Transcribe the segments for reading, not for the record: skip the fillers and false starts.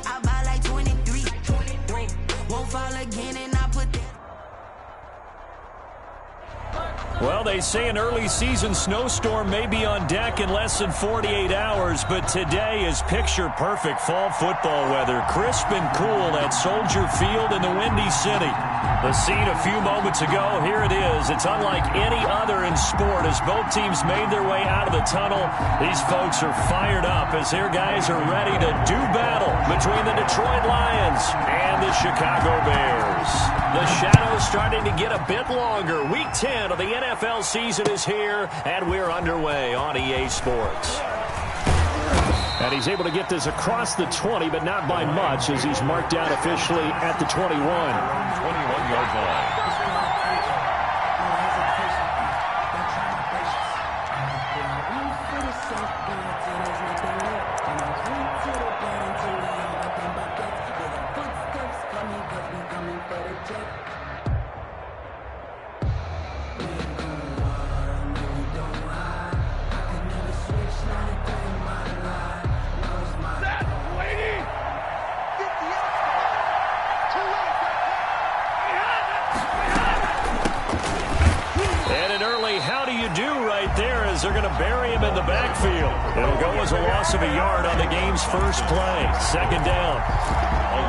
I buy like 23. Won't fall again and I put that. Well, they say an early season snowstorm may be on deck in less than 48 hours, but today is picture-perfect fall football weather. Crisp and cool at Soldier Field in the Windy City. The scene a few moments ago, here it is. It's unlike any other in sport as both teams made their way out of the tunnel. These folks are fired up as their guys are ready to do battle between the Detroit Lions and the Chicago Bears. The shadow's starting to get a bit longer. Week 10 of the NFL season is here, and we're underway on EA Sports. And he's able to get this across the 20, but not by much, as he's marked down officially at the 21. 21-yard line. They're going to bury him in the backfield. It'll go as a loss of a yard on the game's first play. Second down.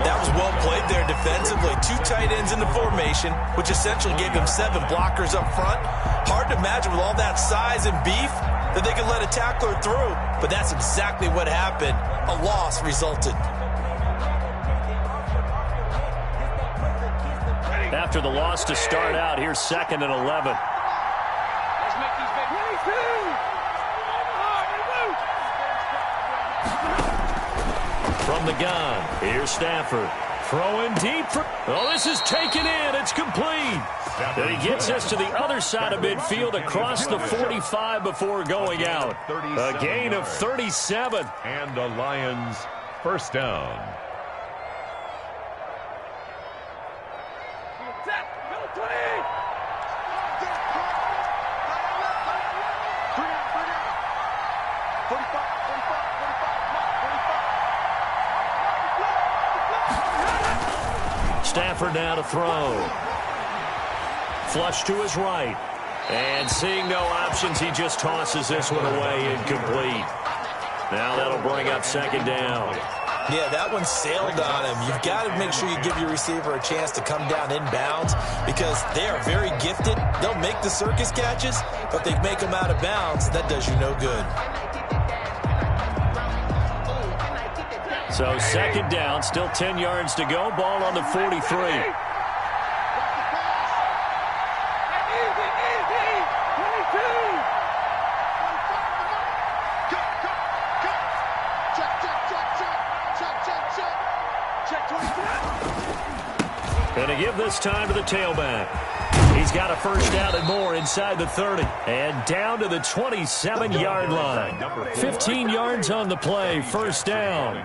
That was well played there defensively. Two tight ends in the formation, which essentially gave them 7 blockers up front. Hard to imagine with all that size and beef that they could let a tackler through. But that's exactly what happened. A loss resulted. After the loss to start out, here's 2nd and 11. From the gun, here's Stafford. Throwing deep. Oh, this is taken in. It's complete. And he gets us to the other side of midfield across the 45 before going out. A gain of 37. And the Lions first down. Stafford now to throw. Flush to his right. And seeing no options, he just tosses this one away incomplete. Now that'll bring up 2nd down. Yeah, that one sailed on him. You've got to make sure you give your receiver a chance to come down inbounds because they are very gifted. They'll make the circus catches, but they make them out of bounds. That does you no good. So 2nd down, still 10 yards to go. Ball on the 43. And to give this time to the tailback. He's got a first down and more inside the 30. And down to the 27-yard line. 15 yards on the play. First down.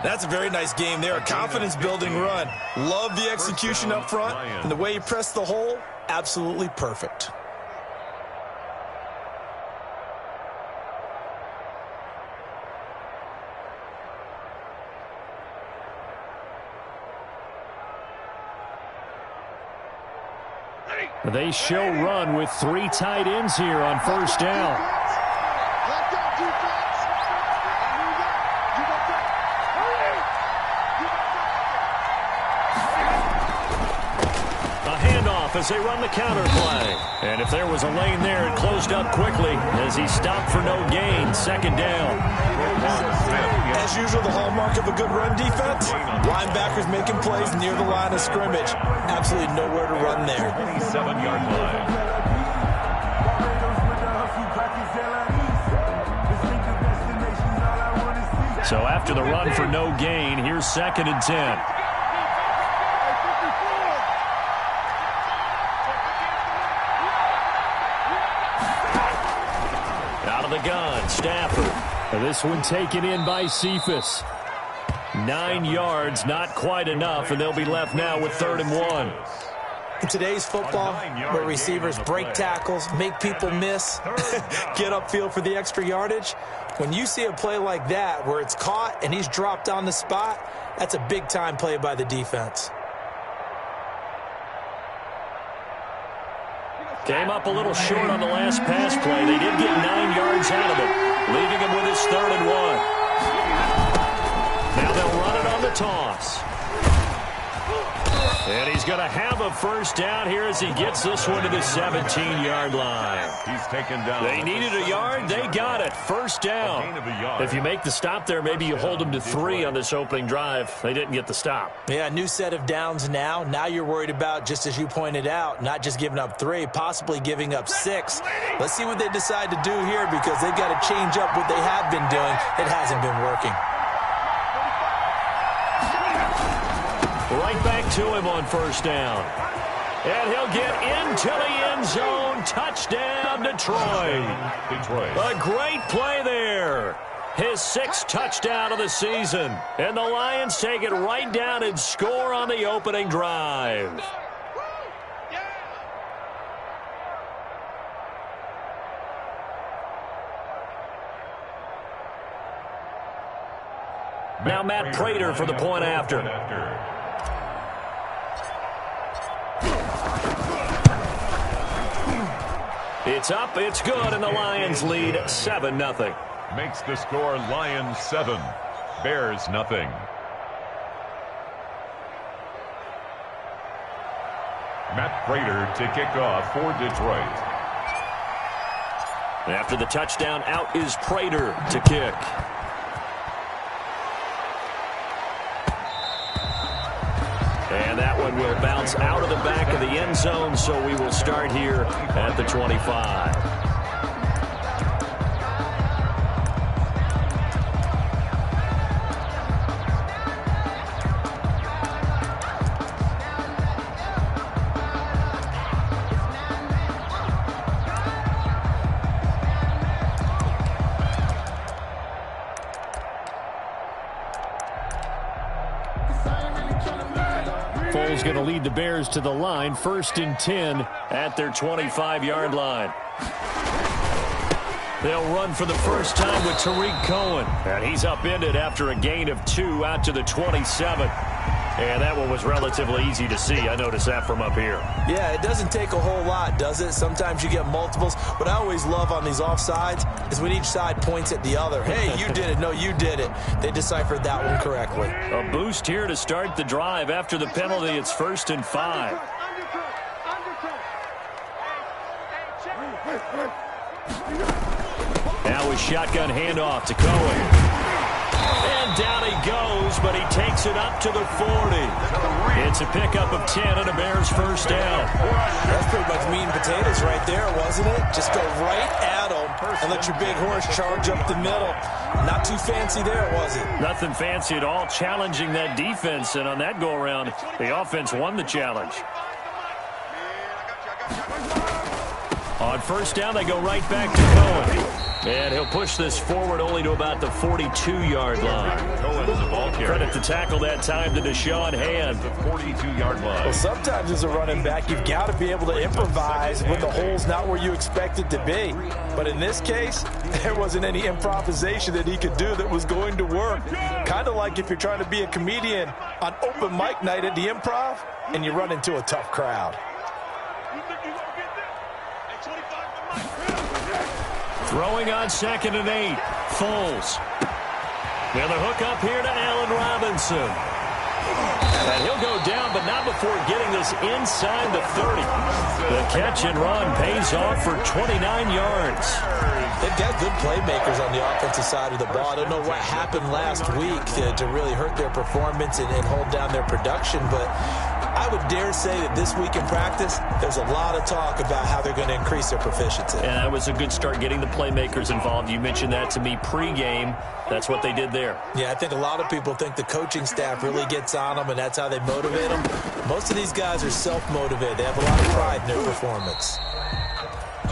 That's a very nice game there. A confidence-building run. Love the execution up front. And the way he pressed the hole, absolutely perfect. They show run with 3 tight ends here on first down. A handoff as they run the counter play. And if there was a lane there, it closed up quickly as he stopped for no gain. 2nd down. As usual, the hallmark of a good run defense, linebackers making plays near the line of scrimmage. Absolutely nowhere to run there. 27-yard line. So after the run for no gain, here's 2nd and 10. Out of the gun, Stafford. This one taken in by Cephas. 9 yards, not quite enough, and they'll be left now with 3rd and 1. In today's football, where receivers break tackles, make people miss, get upfield for the extra yardage, when you see a play like that where it's caught and he's dropped on the spot, that's a big-time play by the defense. Came up a little short on the last pass play. They did get 9 yards out of it, leaving him with his 3rd and 1. Now they'll run it on the toss. And he's going to have a first down here as he gets this one to the 17-yard line. He's taken down. They needed a yard. They got it. First down. If you make the stop there, maybe you hold them to 3 on this opening drive. They didn't get the stop. Yeah, new set of downs now. Now you're worried about, just as you pointed out, not just giving up 3, possibly giving up 6. Let's see what they decide to do here because they've got to change up what they have been doing. It hasn't been working. Right back to him on first down. And he'll get into the end zone. Touchdown, Detroit. A great play there. His 6th touchdown of the season. And the Lions take it right down and score on the opening drive. Now Matt Prater for the point after. It's up, it's good, and the Lions lead 7-0. Makes the score Lions 7, Bears nothing. Matt Prater to kick off for Detroit. After the touchdown, out is Prater to kick. And that one will bounce out of the back of the end zone, so we will start here at the 25. Foles going to lead the Bears to the line, 1st and 10 at their 25-yard line. They'll run for the first time with Tariq Cohen. And he's upended after a gain of 2 out to the 27. And that one was relatively easy to see. I noticed that from up here. Yeah, it doesn't take a whole lot, does it? Sometimes you get multiples. What I always love on these offsides is when each side points at the other. Hey, you did it. No, you did it. They deciphered that one correctly. A boost here to start the drive. After the penalty, it's 1st and 5. Now a shotgun handoff to Cohen. And down he goes, but he takes it up to the 40. It's a pickup of 10 and a Bears first down. That's pretty much meat and potatoes right there, wasn't it? Just go right at them and let your big horse charge up the middle. Not too fancy there, was it? Nothing fancy at all, challenging that defense. And on that go-around, the offense won the challenge. On first down, they go right back to Cohen. And he'll push this forward only to about the 42-yard line. Cohen's the ball carrier. Credit to tackle that time to Deshaun Hand. The 42-yard line. Well, sometimes as a running back, you've got to be able to improvise when the hole's not where you expect it to be. But in this case, there wasn't any improvisation that he could do that was going to work. Kind of like if you're trying to be a comedian on open mic night at the Improv and you run into a tough crowd. Throwing on 2nd and 8. Foles. Now the hook up here to Allen Robinson. And he'll go down, but not before getting this inside the 30. The catch and run pays off for 29 yards. They've got good playmakers on the offensive side of the ball. I don't know what happened last week to really hurt their performance and hold down their production, but I would dare say that this week in practice, there's a lot of talk about how they're going to increase their proficiency. And that was a good start getting the playmakers involved. You mentioned that to me pregame. That's what they did there. Yeah, I think a lot of people think the coaching staff really gets on them, and that's how they motivate them. Most of these guys are self-motivated. They have a lot of pride in their performance.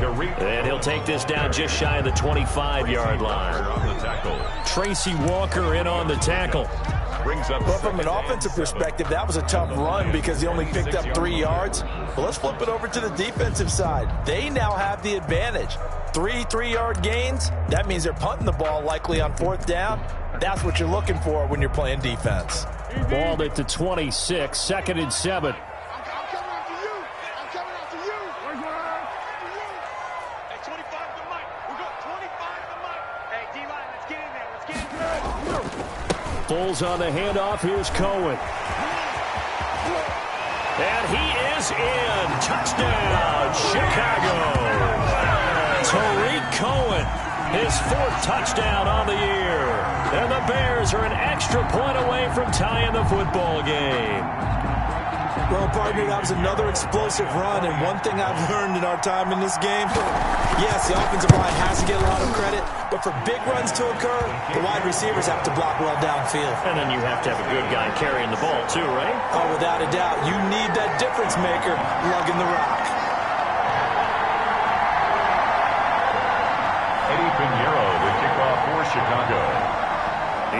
And he'll take this down just shy of the 25-yard line. Tracy Walker in on the tackle. brings up. But from an offensive perspective, that was a tough run because he only picked up 3 yards. But let's flip it over to the defensive side. They now have the advantage. 3 3-yard gains. That means they're punting the ball likely on 4th down. That's what you're looking for when you're playing defense. Ball at the 26, 2nd and 7. Bulls on the handoff. Here's Cohen. And he is in. Touchdown, Chicago. Tariq Cohen, his 4th touchdown on the year. And the Bears are an extra point away from tying the football game. Well, partner, that was another explosive run, and one thing I've learned in our time in this game, yes, the offensive line has to get a lot of credit, but for big runs to occur, the wide receivers have to block well downfield. And then you have to have a good guy carrying the ball, too, right? Oh, without a doubt. You need that difference maker lugging the rock. Eddie Pinheiro, the kickoff for Chicago.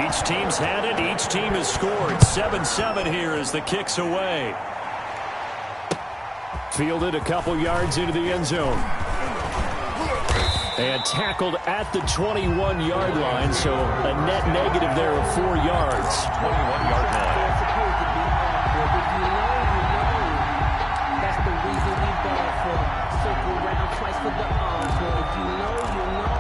Each team's had it. Each team has scored. 7-7 here as the kick's away. Fielded a couple yards into the end zone. And tackled at the 21-yard line, so a net negative there of 4 yards. 21-yard line. That's the reason we ball for. Circle round twice for the encore. If you know, you know.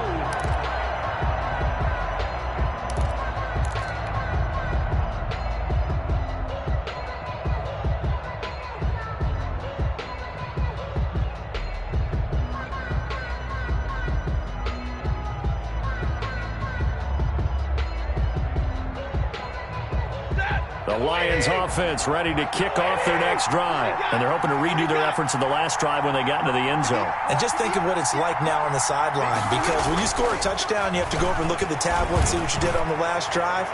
The Lions offense ready to kick off their next drive. And they're hoping to redo their efforts in the last drive when they got into the end zone. And just think of what it's like now on the sideline, because when you score a touchdown, you have to go over and look at the tablet and see what you did on the last drive.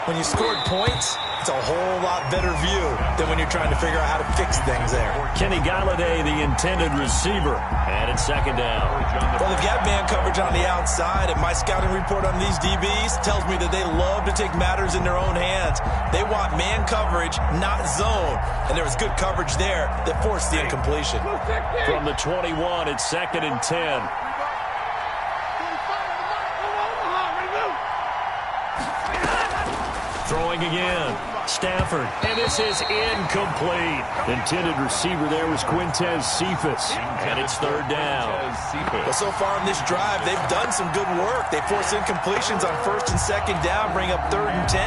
When you scored points, it's a whole lot better view than when you're trying to figure out how to fix things there. Kenny Galladay, the intended receiver, and it's 2nd down. Well, they've got man coverage on the outside, and my scouting report on these DBs tells me that they love to take matters in their own hands. They want man coverage, not zone. And there was good coverage there that forced the incompletion. From the 21, it's 2nd and 10. Throwing again. Stafford. And this is incomplete. Intended receiver there was Quintez Cephas. And it's 3rd down. Well, so far in this drive, they've done some good work. They force incompletions on 1st and 2nd down, bring up 3rd and 10.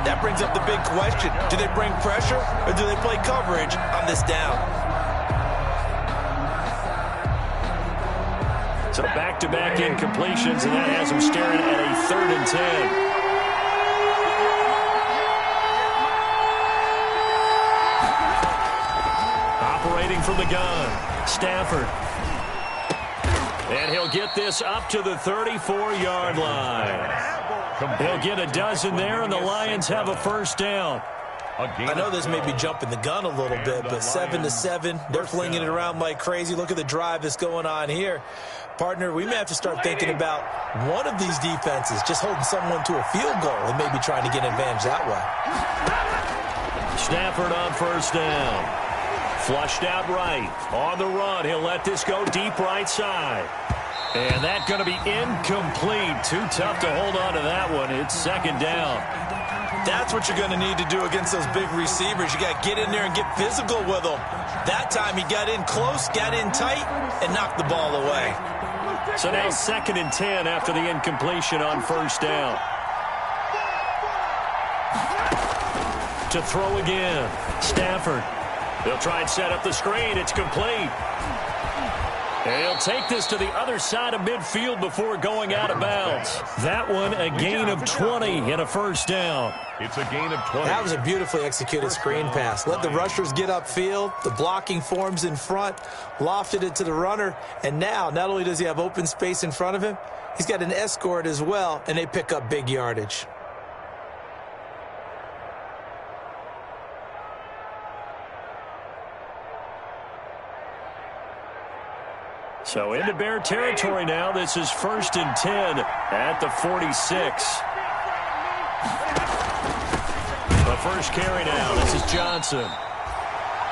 That brings up the big question. Do they bring pressure or do they play coverage on this down? So back-to-back incompletions, and that has them staring at a 3rd and 10. Operating from the gun, Stafford. And he'll get this up to the 34-yard line. He'll get a dozen there, and the Lions have a 1st down. I know this may be jumping the gun a little bit, but 7-7, they're flinging it around like crazy. Look at the drive that's going on here. Partner, we may have to start thinking about one of these defenses just holding someone to a field goal and maybe trying to get an advantage that way. Stafford on 1st down. Flushed out right. On the run, he'll let this go deep right side. And that's going to be incomplete. Too tough to hold on to that one. It's 2nd down. That's what you're going to need to do against those big receivers. You got to get in there and get physical with them. That time he got in close, got in tight, and knocked the ball away. So now 2nd and 10 after the incompletion on 1st down. To throw again. Stafford. They'll try and set up the screen. It's complete. And he'll take this to the other side of midfield before going out of bounds. That one, a gain of 20 and a 1st down. It's a gain of 20. That was a beautifully executed screen pass. Let the rushers get upfield. The blocking forms in front. Lofted it to the runner. And now, not only does he have open space in front of him, he's got an escort as well, and they pick up big yardage. So into Bear territory now. This is 1st and 10 at the 46. rush carry now. This is Johnson.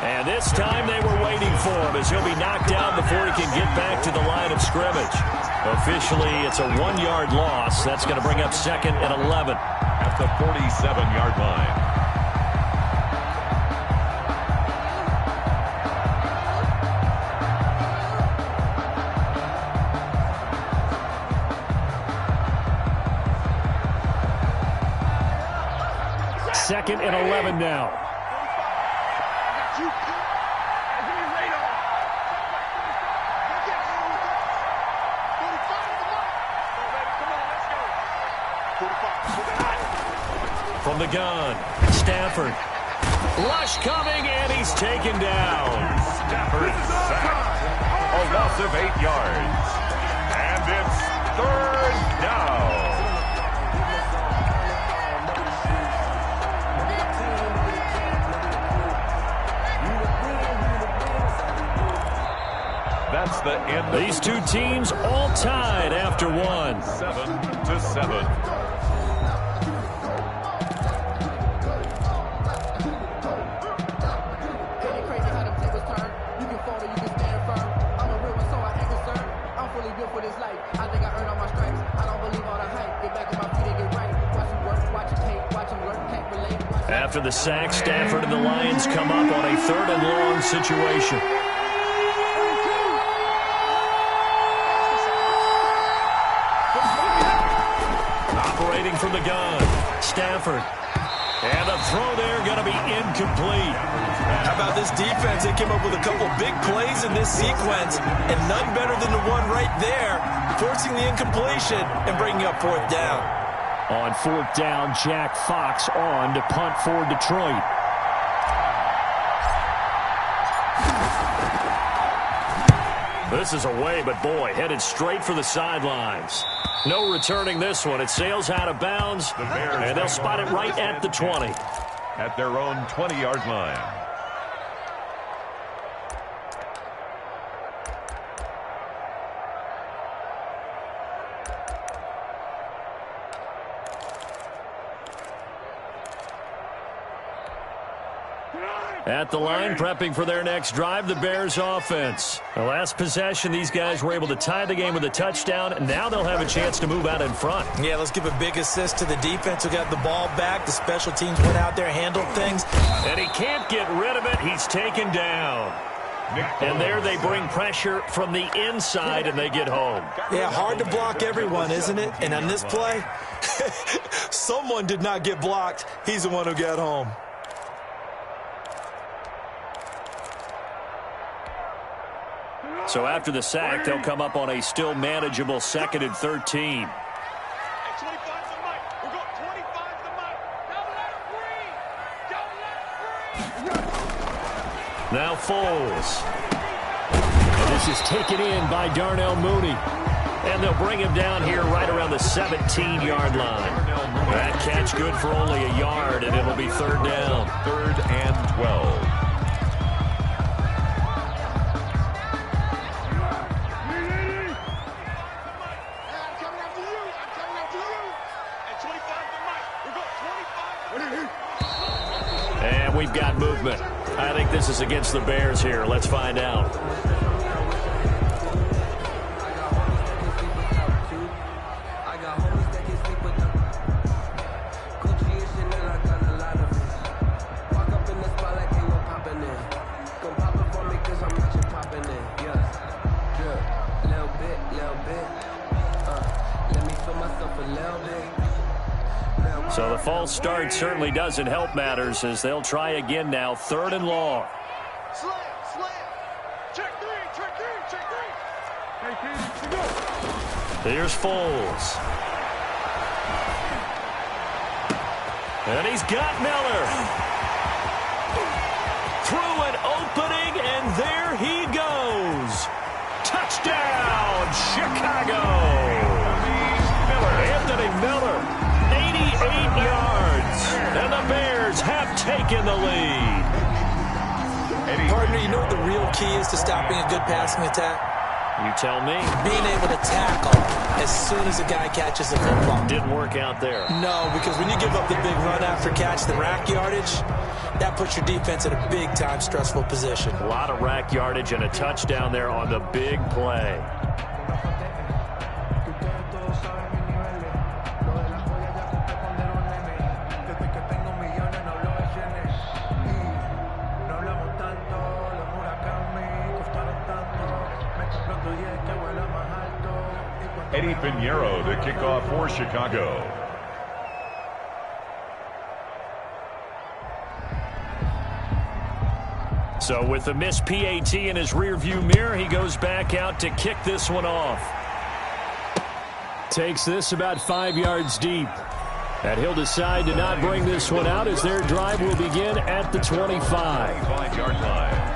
And this time they were waiting for him as he'll be knocked down before he can get back to the line of scrimmage. Officially, it's a 1-yard loss. That's going to bring up 2nd and 11. At the 47-yard line. Second and 11 now. From the gun, Stafford. Lush coming, and he's taken down. Stafford sacked. A loss of 8 yards. And it's 3rd down. That's the end. These two teams all tied after one. 7-7. After the sack, Stafford and the Lions come up on a 3rd and long situation. Operating from the gun, Stafford. And the throw there going to be incomplete. How about this defense? They came up with a couple big plays in this sequence, and none better than the one right there, forcing the incompletion and bringing up 4th down. On 4th down, Jack Fox on to punt for Detroit. This is away, but boy, headed straight for the sidelines. No returning this one. It sails out of bounds, and they'll spot it right at the 20. At their own 20-yard line. At the line, prepping for their next drive, the Bears offense. The last possession, these guys were able to tie the game with a touchdown, and now they'll have a chance to move out in front. Yeah, let's give a big assist to the defense who got the ball back. The special teams went out there, handled things. And he can't get rid of it. He's taken down. And there they bring pressure from the inside, and they get home. Yeah, hard to block everyone, isn't it? And on this play, someone did not get blocked. He's the one who got home. So after the sack, they'll come up on a still manageable 2nd and 13. Now Foles. And this is taken in by Darnell Mooney. And they'll bring him down here right around the 17-yard line. That catch good for only a yard, and it'll be 3rd down. 3rd and 12. And we've got movement. I think this is against the Bears here. Let's find out. So the false start certainly doesn't help matters as they'll try again now, 3rd and long. Slam. Check three. Here's Foles. And he's got Miller. Through an opening, and there he goes. Touchdown, Chicago. Anthony Miller. 88 yards, and the Bears have taken the lead. Partner, you know what the real key is to stopping a good passing attack? You tell me. Being able to tackle as soon as a guy catches the football. Didn't work out there. No, because when you give up the big run after catch, the rack yardage, that puts your defense in a big-time stressful position. A lot of rack yardage and a touchdown there on the big play. Eddie Pinheiro, the kickoff for Chicago. So with the missed PAT in his rearview mirror, he goes back out to kick this one off. Takes this about 5 yards deep. And he'll decide to not bring this one out as their drive will begin at the 25. 25-yard line.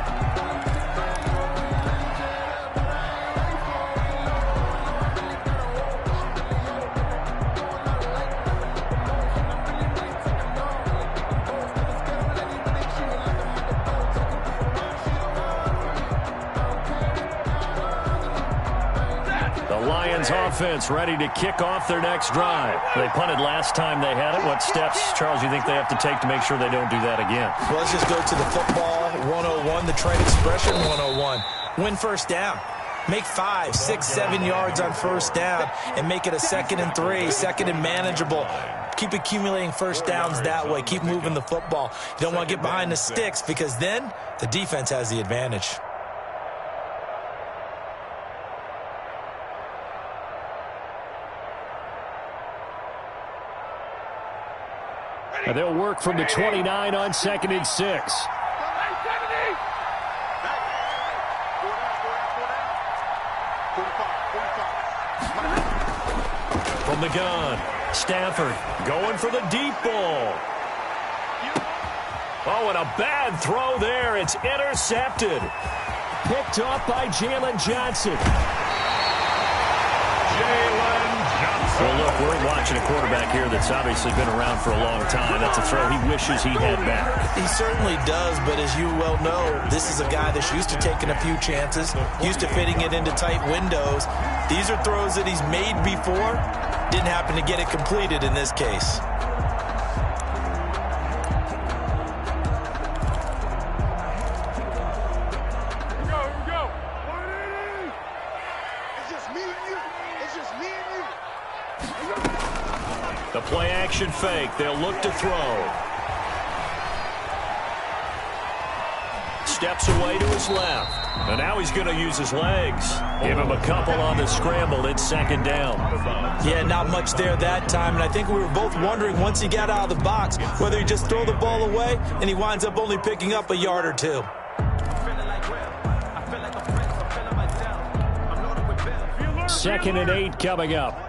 Offense ready to kick off their next drive. They punted last time they had it. What steps, Charles, you think they have to take to make sure they don't do that again? Well, let's just go to the football 101, the trade expression 101. Win first down. Make 5, 6, 7 yards on first down and make it a 2nd and 3, 2nd and manageable. Keep accumulating first downs that way. Keep moving the football. You don't want to get behind the sticks because then the defense has the advantage. And they'll work from the 29 on 2nd and 6. From the gun, Stafford going for the deep ball. Oh, and a bad throw there. It's intercepted. Picked off by Jalen Johnson. Well, look, we're watching a quarterback here that's obviously been around for a long time. That's a throw he wishes he had back. He certainly does, but as you well know, this is a guy that's used to taking a few chances, used to fitting it into tight windows. These are throws that he's made before. Didn't happen to get it completed in this case. The play action fake. They'll look to throw. Steps away to his left. And now he's going to use his legs. Give him a couple on the scramble. It's 2nd down. Yeah, not much there that time. And I think we were both wondering once he got out of the box whether he just throw the ball away and he winds up only picking up a yard or two. 2nd and 8 coming up.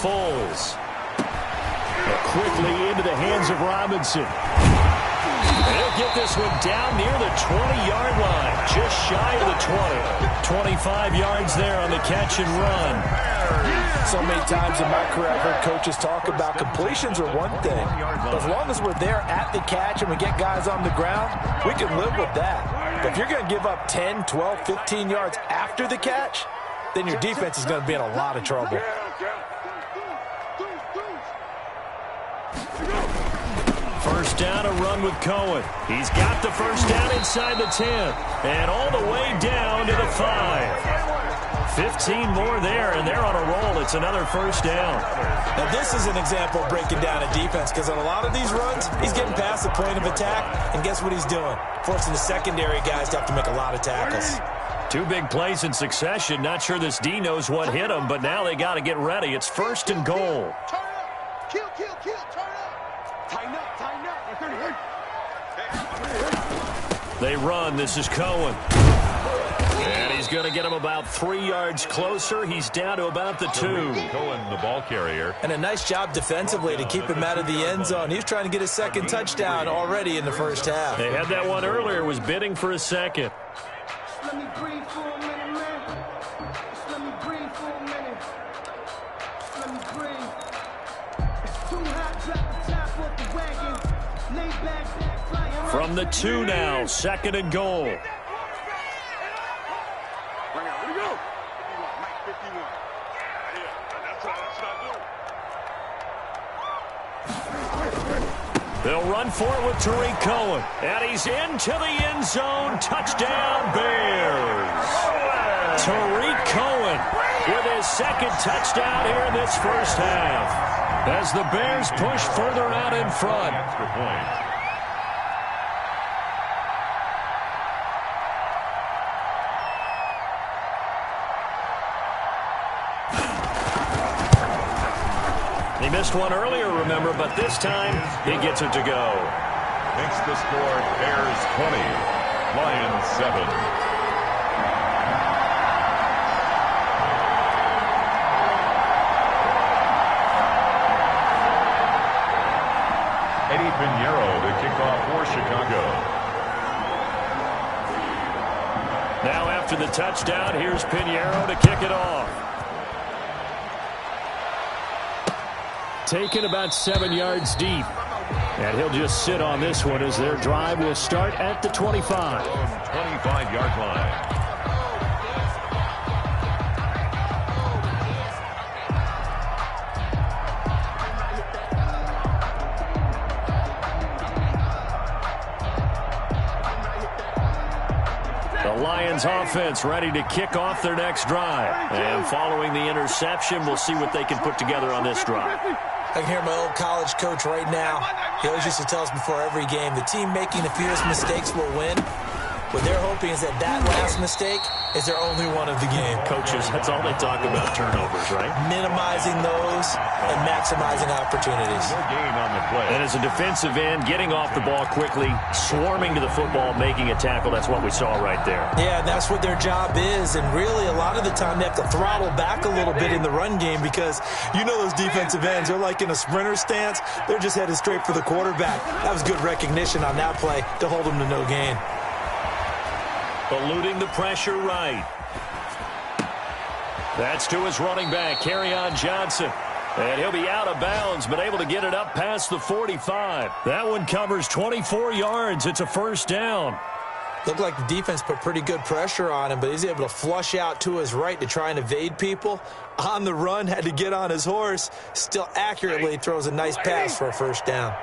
Foles. Quickly into the hands of Robinson. They'll get this one down near the 20-yard line. Just shy of the 20. 25 yards there on the catch and run. So many times in my career I've heard coaches talk about completions are one thing. But as long as we're there at the catch and we get guys on the ground, we can live with that. But if you're going to give up 10, 12, 15 yards after the catch, then your defense is going to be in a lot of trouble. First down, a run with Cohen. He's got the first down inside the 10. And all the way down to the 5. 15 more there, and they're on a roll. It's another first down. Now, this is an example of breaking down a defense because on a lot of these runs, he's getting past the point of attack, and guess what he's doing? Forcing the secondary guys to have to make a lot of tackles. 2 big plays in succession. Not sure this D knows what hit him, but now they got to get ready. It's 1st and goal. Turn up. Kill. Turn up. Tighten up. They run. This is Cohen. And he's going to get him about 3 yards closer. He's down to about the 2. Cohen, the ball carrier. And a nice job defensively to keep him out of the end zone. He's trying to get his 2nd touchdown already in the first half. They had that one earlier, was bidding for a 2nd. Let me breathe for a minute, man. Just let me breathe for a minute. Just let me breathe. It's too hot, drop the top off the wagon. Lay back, flying From the 2 now, 2nd and goal. Bring it. Where we go? 51, Mike 51. Yeah, that's what I do. They'll run for it with Tariq Cohen. And he's into the end zone. Touchdown, Bears. Tariq Cohen with his 2nd touchdown here in this first half, as the Bears push further out in front. Extra point. He missed one earlier, remember, but this time he gets it to go. Makes the score Bears 20, Lions 7. Eddie Pinheiro, the kickoff for Chicago. Now after the touchdown, here's Pinheiro to kick it off. Taken about 7 yards deep. And he'll just sit on this one as their drive will start at the 25. 25-yard line. The Lions offense ready to kick off their next drive. And following the interception, we'll see what they can put together on this drive. I can hear my old college coach right now. He always used to tell us before every game, the team making the fewest mistakes will win. What they're hoping is that last mistake is their only one of the game. Coaches, that's all they talk about, turnovers, right? Minimizing those and maximizing opportunities. No gain on the play. And as a defensive end, getting off the ball quickly, swarming to the football, making a tackle, that's what we saw right there. Yeah, and that's what their job is. And really, a lot of the time, they have to throttle back a little bit in the run game because you know those defensive ends, they're like in a sprinter stance. They're just headed straight for the quarterback. That was good recognition on that play to hold them to no gain. Eluding the pressure right. That's to his running back, Kerryon Johnson. And he'll be out of bounds, but able to get it up past the 45. That one covers 24 yards. It's a first down. Looked like the defense put pretty good pressure on him, but he's able to flush out to his right to try and evade people. On the run, had to get on his horse. Still accurately throws a nice pass for a first down.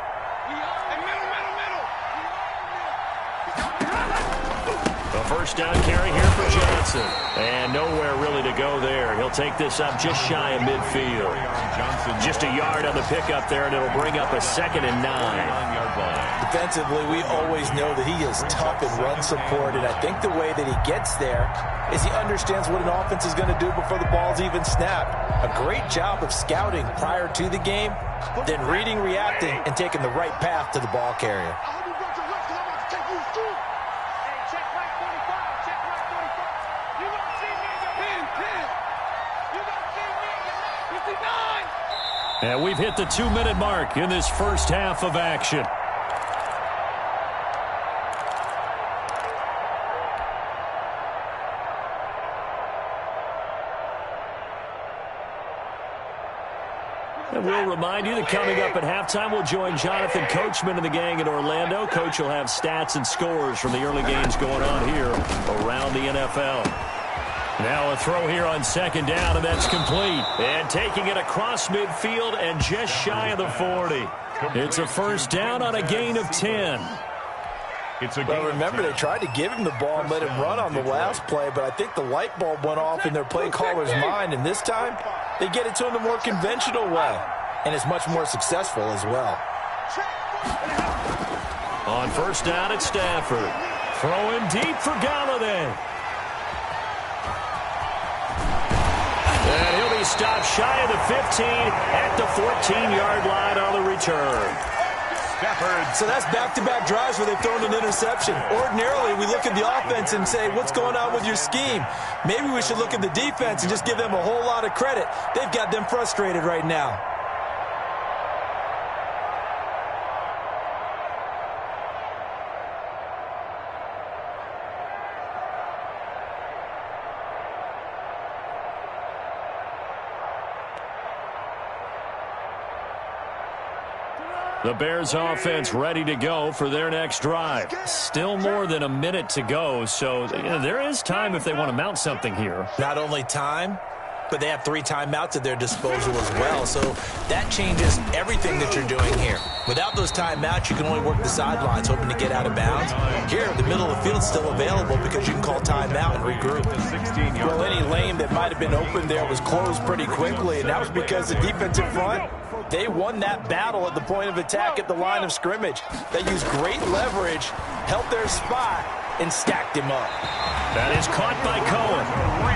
First down carry here for Johnson. And nowhere really to go there. He'll take this up just shy of midfield. Just a yard on the pickup there, and it'll bring up a 2nd and 9. Defensively, we always know that he is tough in run support, and I think the way that he gets there is he understands what an offense is going to do before the ball's even snapped. A great job of scouting prior to the game, then reading, reacting, and taking the right path to the ball carrier. And we've hit the 2-minute mark in this first half of action. And we'll remind you that coming up at halftime, we'll join Jonathan Coachman and the gang in Orlando. Coach will have stats and scores from the early games going on here around the NFL. Now a throw here on 2nd down, and that's complete. And taking it across midfield and just shy of the 40. It's a first down on a gain of 10. Well, remember, they tried to give him the ball and let him run on the last play, but I think the light bulb went off in their play caller's mind, and this time they get it to him the more conventional way, and it's much more successful as well. On first down at Stafford. Throwing deep for Galladay. And he'll be stopped shy of the 15 at the 14-yard line on the return. So that's back-to-back drives where they've thrown an interception. Ordinarily, we look at the offense and say, what's going on with your scheme? Maybe we should look at the defense and just give them a whole lot of credit. They've got them frustrated right now. The Bears offense ready to go for their next drive. Still more than a minute to go, so there is time if they want to mount something here. Not only time, but they have 3 timeouts at their disposal as well, so that changes everything that you're doing here. Without those timeouts, you can only work the sidelines, hoping to get out of bounds. Here, the middle of the field's still available because you can call timeout and regroup. Well, any lane that might have been open there was closed pretty quickly, and that was because the defensive front, they won that battle at the point of attack at the line of scrimmage. They used great leverage, held their spot, and stacked him up. That is caught by Cohen.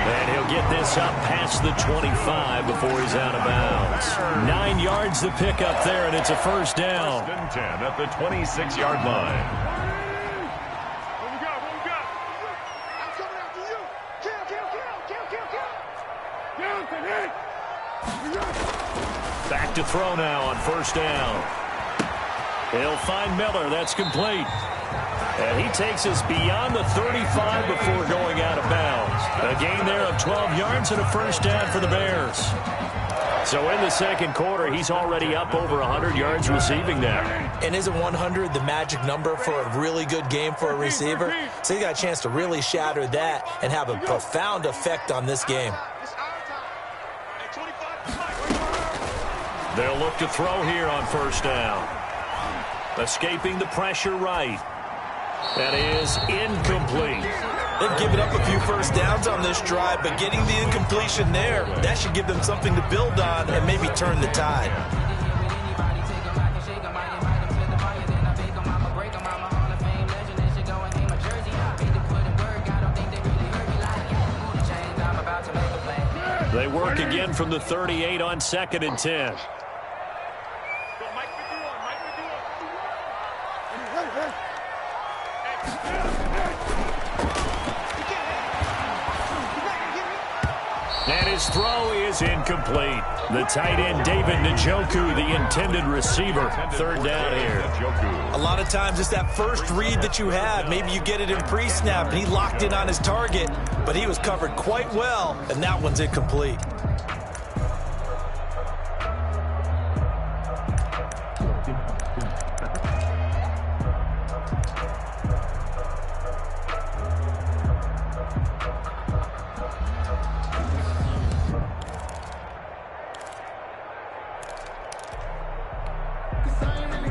And he'll get this up past the 25 before he's out of bounds. 9 yards to pick up there, and it's a first down. 10 at the 26-yard line. What we got? What we got? I'm coming after you. Kill, kill, kill, kill, kill, kill. Johnson, hit. Back to throw now on first down. He'll find Miller. That's complete. And he takes us beyond the 35 before going out of bounds. A gain there of 12 yards and a first down for the Bears. So in the second quarter, he's already up over 100 yards receiving now. And isn't 100 the magic number for a really good game for a receiver? So he got a chance to really shatter that and have a profound effect on this game. They'll look to throw here on first down. Escaping the pressure right. That is incomplete. They've given up a few first downs on this drive, but getting the incompletion there, that should give them something to build on and maybe turn the tide. They work again from the 38 on 2nd and 10. And his throw is incomplete. The tight end, David Njoku, the intended receiver. Third down here. A lot of times it's that first read that you have. Maybe you get it in pre-snap, and he locked in on his target, but he was covered quite well, and that one's incomplete.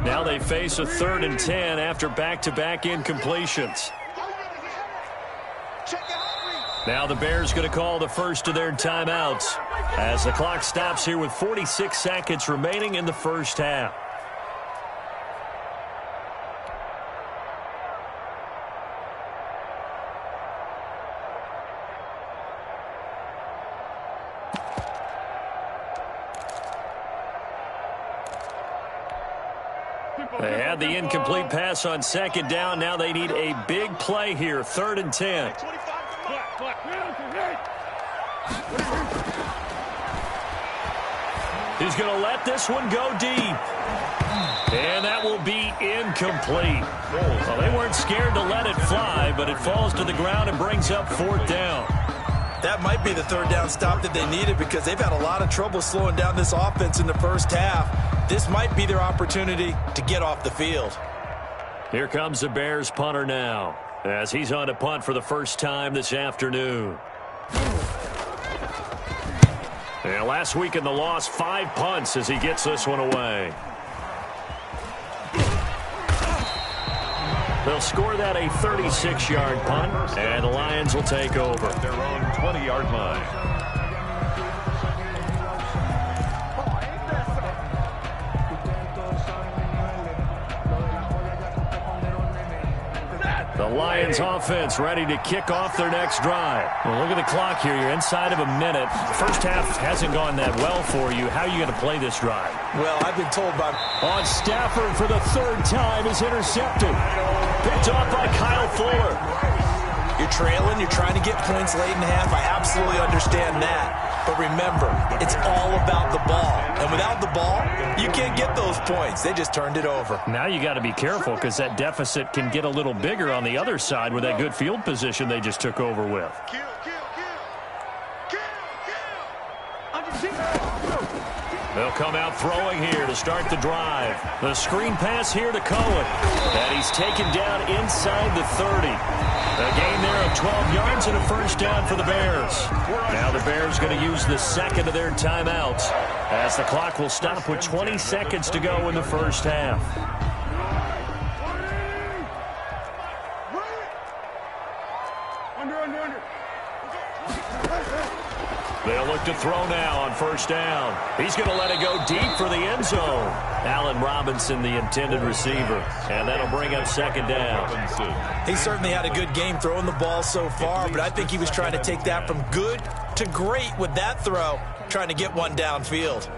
Now they face a 3rd and 10 after back-to-back incompletions. Now the Bears going to call the first of their timeouts as the clock stops here with 46 seconds remaining in the first half. They had the incomplete pass on 2nd down. Now they need a big play here. 3rd and 10. He's going to let this one go deep. And that will be incomplete. Well, they weren't scared to let it fly, but it falls to the ground and brings up 4th down. That might be the 3rd down stop that they needed because they've had a lot of trouble slowing down this offense in the first half. This might be their opportunity to get off the field. Here comes the Bears punter now as he's on to punt for the first time this afternoon. And last week in the loss, 5 punts as he gets this one away. They'll score that a 36-yard punt, and the Lions will take over. At their own 20-yard line. The Lions offense ready to kick off their next drive. Well, look at the clock here. You're inside of a minute. First half hasn't gone that well for you. How are you going to play this drive? Well, I've been told by... On Stafford for the 3rd time is intercepted. Picked off by Kyle Fuller. You're trailing. You're trying to get points late in half. I absolutely understand that. But remember, it's all about the ball. And without the ball, you can't get those points. They just turned it over. Now you got to be careful because that deficit can get a little bigger on the other side with that good field position they just took over with. Kill, kill, kill. Kill, kill. They'll come out throwing here to start the drive. The screen pass here to Cohen. And he's taken down inside the 30. A gain there of 12 yards and a first down for the Bears. Now the Bears going to use the second of their timeouts as the clock will stop with 20 seconds to go in the first half. They'll look to throw now on first down. He's going to let it go deep for the end zone. Allen Robinson, the intended receiver. And that'll bring up second down. He certainly had a good game throwing the ball so far, but I think he was trying to take that from good to great with that throw, trying to get one downfield.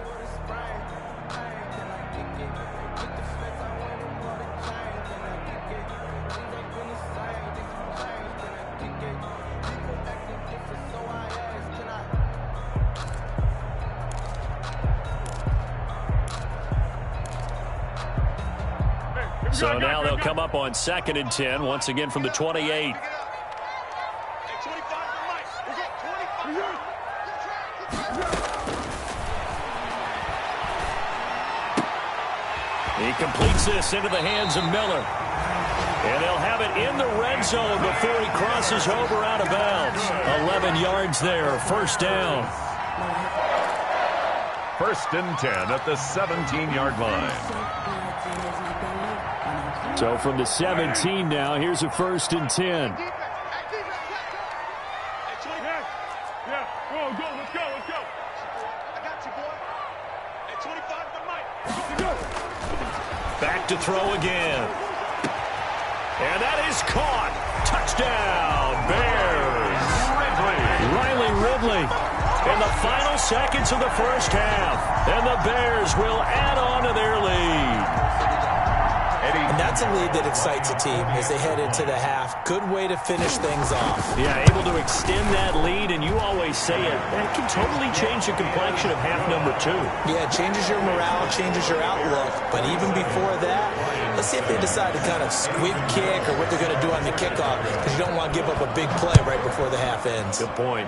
So now they'll come up on 2nd and 10, once again from the 28. He completes this into the hands of Miller. And they'll have it in the red zone before he crosses over out of bounds. 11 yards there, first down. 1st and 10 at the 17-yard line. So from the 17 now, here's a 1st and 10. Yeah, go, let's go. I got you, boy. At 25 for Mike. Go. Back to throw again. And that is caught. Touchdown, Bears. Riley Ridley in the final seconds of the first half. And the Bears will add on to their lead. And that's a lead that excites a team as they head into the half. Good way to finish things off. Yeah, able to extend that lead, and you always say it. That can totally change the complexion of half number 2. Yeah, it changes your morale, changes your outlook. But even before that, let's see if they decide to kind of squib kick or what they're going to do on the kickoff, because you don't want to give up a big play right before the half ends. Good point.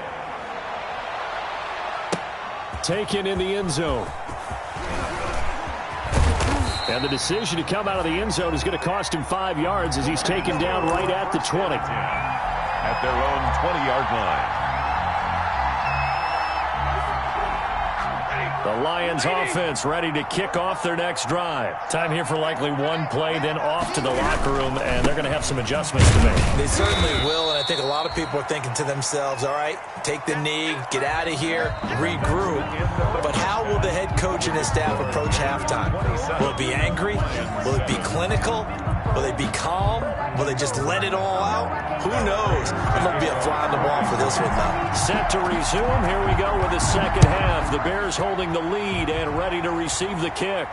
Taken in the end zone. And the decision to come out of the end zone is going to cost him 5 yards as he's taken down right at the 20. At their own 20-yard line. The Lions offense ready to kick off their next drive. Time here for likely one play, then off to the locker room, and they're going to have some adjustments to make. They certainly will, and I think a lot of people are thinking to themselves, all right, take the knee, get out of here, regroup. But how will the head coach and his staff approach halftime? Will it be angry? Will it be clinical? Will they be calm? Will they just let it all out? Who knows? It'll be a fly on the ball for this one, though. Set to resume. Here we go with the second half. The Bears holding the lead and ready to receive the kick.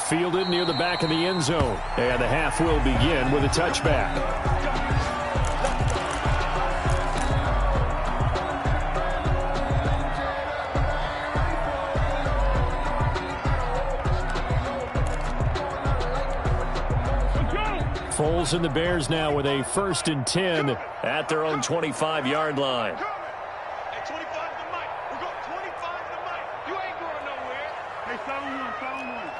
Fielded near the back of the end zone. And the half will begin with a touchback. Foles and the Bears now with a 1st and 10 at their own 25-yard line. At 25 to Mike. We're going 25 to Mike. You ain't going nowhere. Hey, found one.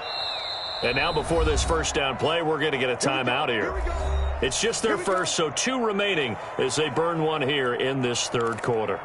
And now before this first down play, we're going to get a timeout here. It's just their first, so 2 remaining as they burn one here in this third quarter.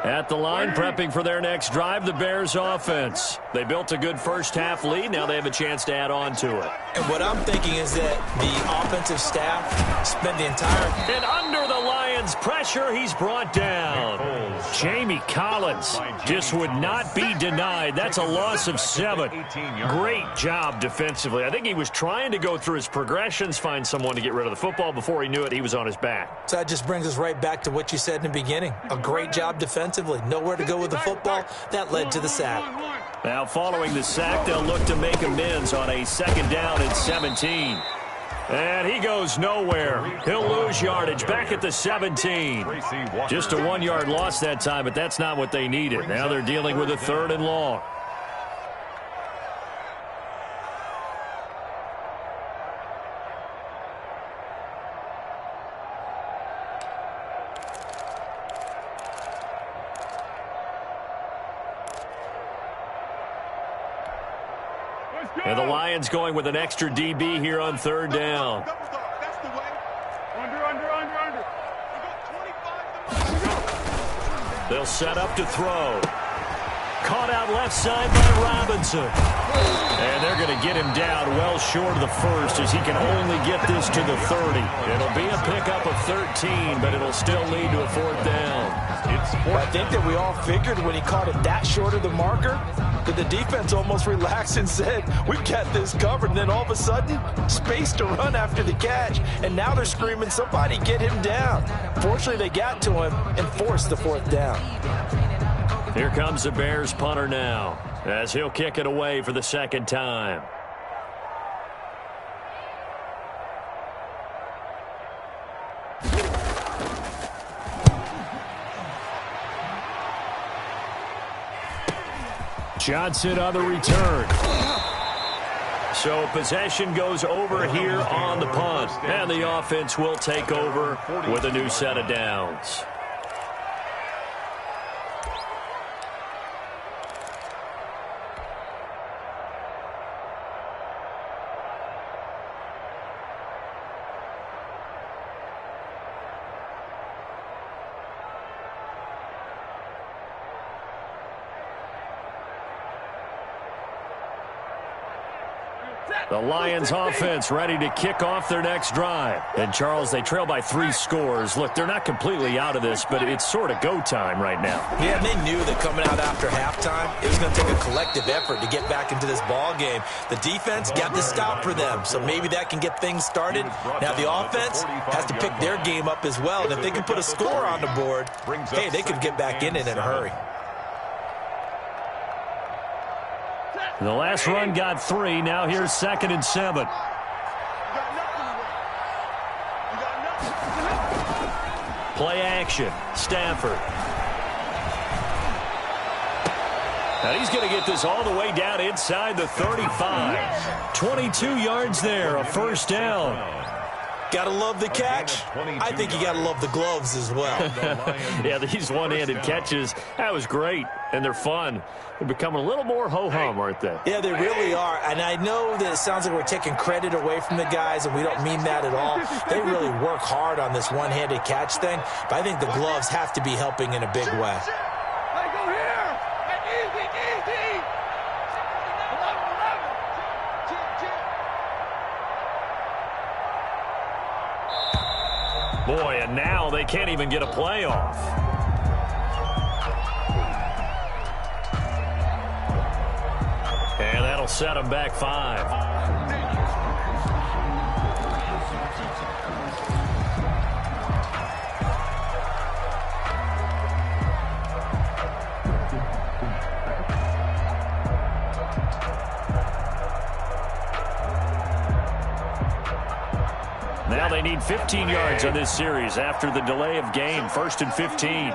At the line, prepping for their next drive, the Bears offense. They built a good first half lead. Now they have a chance to add on to it. And what I'm thinking is that the offensive staff spent the entire... And under the Lions' pressure, he's brought down. Jamie Collins just would not be denied. That's a loss of 7. Great job defensively. I think he was trying to go through his progressions, find someone to get rid of the football. Before he knew it, he was on his back. So that just brings us right back to what you said in the beginning. A great job defensively. Nowhere to go with the football. That led to the sack. Now following the sack, they'll look to make amends on a 2nd down and 17. And he goes nowhere. He'll lose yardage back at the 17. Just a 1-yard loss that time, but that's not what they needed. Now they're dealing with a 3rd and long. And the Lions going with an extra DB here on 3rd down. That's the way. Under. They'll set up to throw. Caught out left side by Robinson. And they're going to get him down well short of the 1st as he can only get this to the 30. It'll be a pickup of 13, but it'll still lead to a 4th down. I think that we all figured when he caught it that short of the marker that the defense almost relaxed and said, we've got this covered. And then all of a sudden, space to run after the catch. And now they're screaming, somebody get him down. Fortunately, they got to him and forced the 4th down. Here comes the Bears punter now as he'll kick it away for the 2nd time. Johnson on the return. So possession goes over here on the punt. And the offense will take over with a new set of downs. The Lions offense ready to kick off their next drive. And, Charles, they trail by 3 scores. Look, they're not completely out of this, but it's sort of go time right now. Yeah, and they knew that coming out after halftime, it was going to take a collective effort to get back into this ball game. The defense got the stop for them, so maybe that can get things started. Now the offense has to pick their game up as well. And if they can put a score on the board, hey, they could get back in it in a hurry. The last run got 3. Now here's 2nd and 7. Play action. Stafford. Now he's going to get this all the way down inside the 35. 22 yards there, a 1st down. Gotta love the catch. I think you gotta love the gloves as well. Yeah, these one-handed catches, that was great, and they're fun. They're becoming a little more ho-hum, aren't they? Yeah, they really are. And I know that it sounds like we're taking credit away from the guys, and we don't mean that at all. They really work hard on this one-handed catch thing, but I think the gloves have to be helping in a big way. Boy, and now they can't even get a play off. And that'll set them back 5. Now they need 15 yards on this series after the delay of game. 1st and 15.